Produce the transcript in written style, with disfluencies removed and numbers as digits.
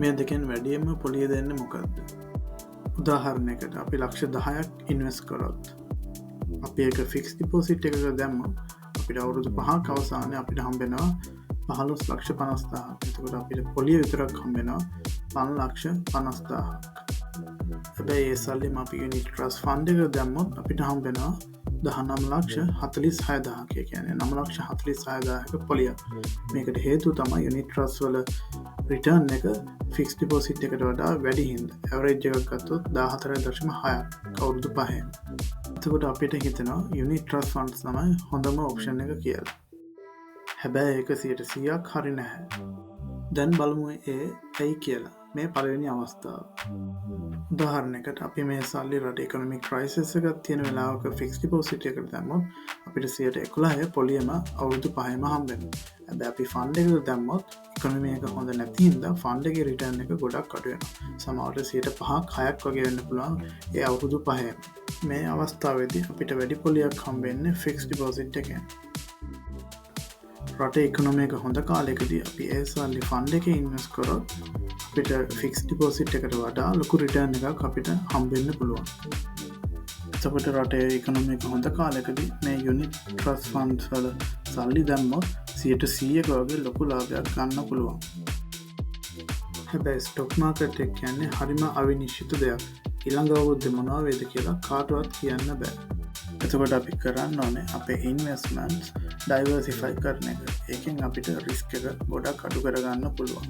මේ දෙකෙන් වැඩියම පොලිය දෙන්න මොකක්ද. උදාහරණයකට අපි ලක්ෂ 10ක් ඉන්වස් කරොත් අපි එක ෆික්ස් ඩිපෝසිට් එකක දැම්ම අපිට අවුරුදු 5ක් අවසානයේ අපිට හම්බෙනවා 15,50,000. එතකොට අපිට පොලිය විතරක් හම්බෙනවා 5,50,000. හැබැයි ඒ සල්ලිම අපි යුනිට් ට්‍රස්ට් ෆන්ඩ් එකක දැම්මොත් අපිට හම්බෙනවා 19,46,000. කියන්නේ 9,46,000ක පොලියක්. මේකට හේතුව තමයි යුනිට් ට්‍රස්ට් වල රිටර්න් එක ෆික්ස් ඩිපෝසිට් එකට වඩා වැඩි හින්දා. ඇවරේජ් එකක් ගත්තොත් 14.6ක් අවුරුදු 5ෙන්. එතකොට අපිට හිතෙනවා යුනිට් ට්‍රස්ට් ෆන්ඩ්ස් තමයි හොඳම ඔප්ෂන් එක කියලා. හැබැයි ඒක 100%ක් හරි නැහැ. දැන් බලමු ඒ ඇයි කියලා. මේ පළවෙනි අවස්ථාව. උදාහරණයකට අපි මේ සල්ලි රට ඉකොනොමික් ක්‍රයිසිස් එකක් තියෙන වෙලාවක ෆික්ස් ඩිපෝසිට් එකකට දැම්මොත් අපිට 11% පොලියම අවුරුදු 5ෙම හම්බෙනවා. හැබැයි අපි ෆන්ඩ් එකකට දැම්මොත් ඉකොනොමි එක හොඳ නැති හින්දා ෆන්ඩ් එකේ රිටර්න් එක ගොඩක් අඩු වෙනවා. සමහරවිට 5%ක් 6ක් වගේ වෙන්න පුළුවන් ඒ අවුරුදු 5ෙම. මේ අවස්ථාවේදී අපිට වැඩි පොලියක් හම්බෙන්නේ ෆික්ස් ඩිපෝසිට් එකෙන්. රටේ ඉකොනොමි එක හොඳ කාලෙකදී අපි ඒ සල්ලි ෆන්ඩ් එකේ ඉන්වෙස්ට් කරොත් අපිට ෆික්ස් ඩිපෝසිට් එකට වඩා ලොකු රිටර්න් එකක් අපිට හම්බෙන්න පුළුවන්. එතකොට රටේ ඉකොනොමි එක හොඳ කාලෙකදී මේ යුනිට් ට්‍රස්ට් ෆන්ඩ්ස් වල සල්ලි දැම්මොත් 100%ක වගේ ලොකු ලාභයක් ගන්න පුළුවන්. හැබැයි ස්ටොක් මාකට් එක කියන්නේ හරිම අවිනිශ්චිත දෙයක්. ඊළඟ අවුරුද්දේ මොනවා වෙයිද කියලා කාටවත් කියන්න බෑ. එතකොට අපි කරන්න ඕනේ අපේ ඉන්වෙස්ට්මන්ට්ස් ඩයිවර්සිෆයි කරන එක. ඒකෙන් අපිට රිස්ක් එක ගොඩක් අඩු කරගන්න පුළුවන්.